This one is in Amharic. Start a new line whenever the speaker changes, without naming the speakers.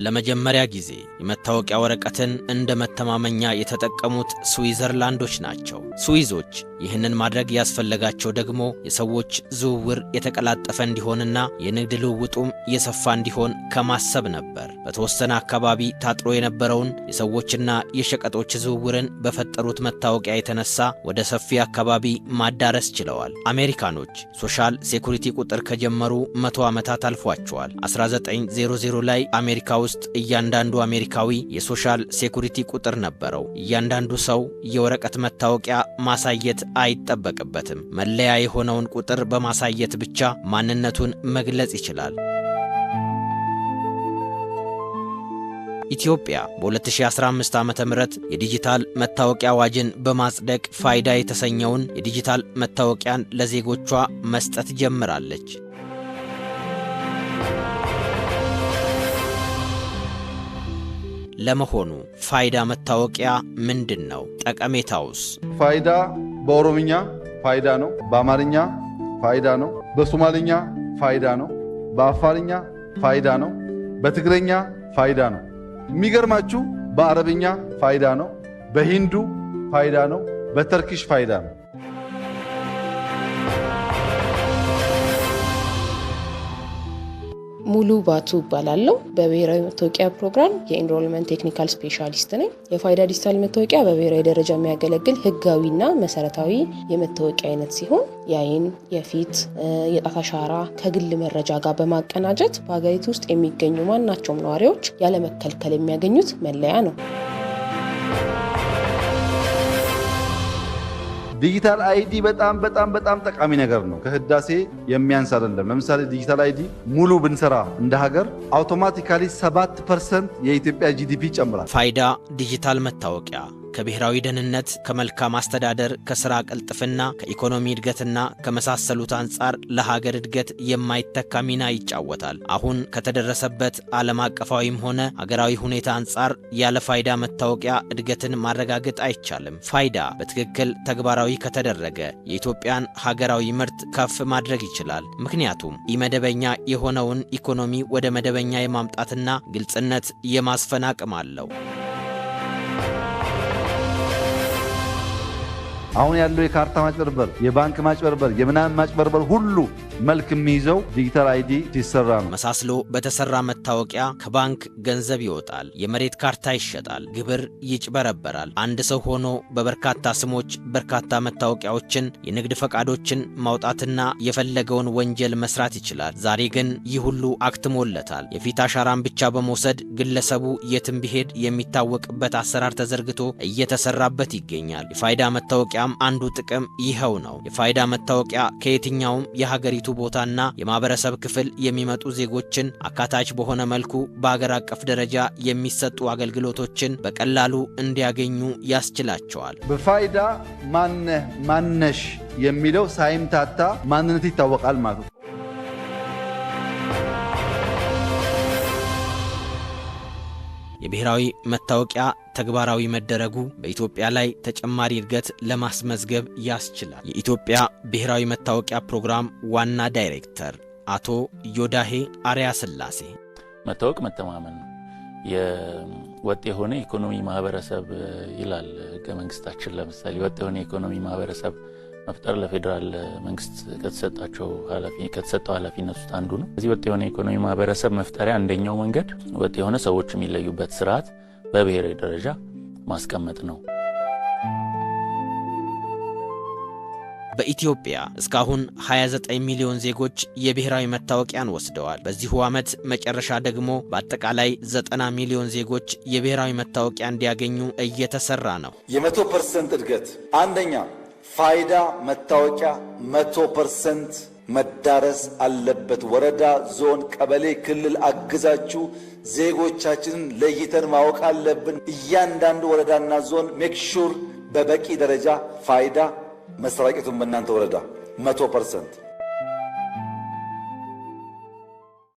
ለመጀመሪያ ጊዜ የመታወቂያ ወረቀትን እንደ መተማመኛ የተጠቀሙት ስዊዘርላንዶች ናቸው። ስዊዞች ይህንን ማድረግ ያስፈለጋቸው ደግሞ የሰዎች ዝውውር የተቀላጠፈ እንዲሆንና የንግድ ልውውጡም የሰፋ እንዲሆን ከማሰብ ነበር። በተወሰነ አካባቢ ታጥሮ የነበረውን የሰዎችና የሸቀጦች ዝውውርን በፈጠሩት መታወቂያ የተነሳ ወደ ሰፊ አካባቢ ማዳረስ ችለዋል። አሜሪካኖች ሶሻል ሴኩሪቲ ቁጥር ከጀመሩ 100 ዓመታት አልፏቸዋል። 1900 ላይ አሜሪካ ውስጥ እያንዳንዱ አሜሪካዊ የሶሻል ሴኩሪቲ ቁጥር ነበረው። እያንዳንዱ ሰው የወረቀት መታወቂያ ማሳየት አይጠበቅበትም። መለያ የሆነውን ቁጥር በማሳየት ብቻ ማንነቱን መግለጽ ይችላል። ኢትዮጵያ በ2015 ዓ.ም የዲጂታል መታወቂያ አዋጅን በማጽደቅ ፋይዳ የተሰኘውን የዲጂታል መታወቂያን ለዜጎቿ መስጠት ጀምራለች። ለመሆኑ ፋይዳ መታወቂያ ምንድነው? ጠቀሜታውስ?
ፋይዳ በኦሮምኛ ፋይዳ ነው፣ በአማርኛ ፋይዳ ነው፣ በሶማሊኛ ፋይዳ ነው፣ በአፋርኛ ፋይዳ ነው፣ በትግረኛ ፋይዳ ነው። የሚገርማችሁ በአረብኛ ፋይዳ ነው፣ በሂንዱ ፋይዳ ነው፣ በተርኪሽ ፋይዳ ነው።
ሙሉ ባቱ እባላለሁ። በብሔራዊ መታወቂያ ፕሮግራም የኢንሮልመንት ቴክኒካል ስፔሻሊስት ነኝ። የፋይዳ ዲጂታል መታወቂያ በብሔራዊ ደረጃ የሚያገለግል ህጋዊና መሰረታዊ የመታወቂያ አይነት ሲሆን የአይን፣ የፊት፣ የጣት አሻራ ከግል መረጃ ጋር በማቀናጀት በሀገሪቱ ውስጥ የሚገኙ ማናቸውም ነዋሪዎች ያለመከልከል የሚያገኙት መለያ ነው።
ዲጂታል አይዲ በጣም ጠቃሚ ነገር ነው። ከህዳሴ የሚያንስ አይደለም። ለምሳሌ ዲጂታል አይዲ ሙሉ ብንሰራ እንደ ሀገር አውቶማቲካሊ 7% የኢትዮጵያ ጂዲፒ ይጨምራል።
ፋይዳ ዲጂታል መታወቂያ ከብሔራዊ ደህንነት፣ ከመልካም አስተዳደር፣ ከስራ ቅልጥፍና፣ ከኢኮኖሚ እድገትና ከመሳሰሉት አንጻር ለሀገር እድገት የማይተካ ሚና ይጫወታል። አሁን ከተደረሰበት ዓለም አቀፋዊም ሆነ ሀገራዊ ሁኔታ አንጻር ያለ ፋይዳ መታወቂያ እድገትን ማረጋገጥ አይቻልም። ፋይዳ በትክክል ተግባራዊ ከተደረገ የኢትዮጵያን ሀገራዊ ምርት ከፍ ማድረግ ይችላል። ምክንያቱም ኢመደበኛ የሆነውን ኢኮኖሚ ወደ መደበኛ የማምጣትና ግልጽነት የማስፈን አቅም አለው።
አሁን ያለው የካርታ ማጭበርበር፣ የባንክ ማጭበርበር፣ የምናምን ማጭበርበር ሁሉ መልክ የሚይዘው ዲጂታል አይዲ ሲሰራ ነው።
መሳስሎ በተሰራ መታወቂያ ከባንክ ገንዘብ ይወጣል፣ የመሬት ካርታ ይሸጣል፣ ግብር ይጭበረበራል። አንድ ሰው ሆኖ በበርካታ ስሞች በርካታ መታወቂያዎችን፣ የንግድ ፈቃዶችን ማውጣትና የፈለገውን ወንጀል መስራት ይችላል። ዛሬ ግን ይህ ሁሉ አክትሞለታል። የፊት አሻራን ብቻ በመውሰድ ግለሰቡ የትም ቢሄድ የሚታወቅበት አሰራር ተዘርግቶ እየተሰራበት ይገኛል። የፋይዳ መታወቂያ አንዱ ጥቅም ይኸው ነው። የፋይዳ መታወቂያ ከየትኛውም የሀገሪቱ ቦታና የማህበረሰብ ክፍል የሚመጡ ዜጎችን አካታች በሆነ መልኩ በአገር አቀፍ ደረጃ የሚሰጡ አገልግሎቶችን በቀላሉ እንዲያገኙ ያስችላቸዋል።
በፋይዳ ማነሽ የሚለው ሳይምታታ ማንነት ይታወቃል ማለት ነው።
የብሔራዊ መታወቂያ ተግባራዊ መደረጉ በኢትዮጵያ ላይ ተጨማሪ እድገት ለማስመዝገብ ያስችላል። የኢትዮጵያ ብሔራዊ መታወቂያ ፕሮግራም ዋና ዳይሬክተር አቶ ዮዳሄ አርያ ስላሴ
መታወቅ መተማመን ነው። የወጥ የሆነ ኢኮኖሚ ማህበረሰብ ይላል ህገ መንግስታችን። ለምሳሌ ወጥ የሆነ ኢኮኖሚ ማህበረሰብ መፍጠር ለፌደራል መንግስት ከተሰጠው ኃላፊነት ውስጥ አንዱ ነው። እዚህ ወጥ የሆነ ኢኮኖሚ ማህበረሰብ መፍጠሪያ አንደኛው መንገድ ወጥ የሆነ ሰዎች የሚለዩበት ስርዓት በብሔራዊ ደረጃ ማስቀመጥ ነው።
በኢትዮጵያ እስካሁን 29 ሚሊዮን ዜጎች የብሔራዊ መታወቂያን ወስደዋል። በዚሁ ዓመት መጨረሻ ደግሞ በአጠቃላይ 90 ሚሊዮን ዜጎች የብሔራዊ መታወቂያ እንዲያገኙ እየተሰራ ነው።
የ100% እድገት አንደኛ ፋይዳ መታወቂያ 100% መዳረስ አለበት። ወረዳ፣ ዞን፣ ቀበሌ፣ ክልል አግዛችሁ ዜጎቻችንን ለይተን ማወቅ አለብን። እያንዳንዱ ወረዳና ዞን ሜክ ሹር በበቂ ደረጃ ፋይዳ መሰራጨቱን በእናንተ ወረዳ 100%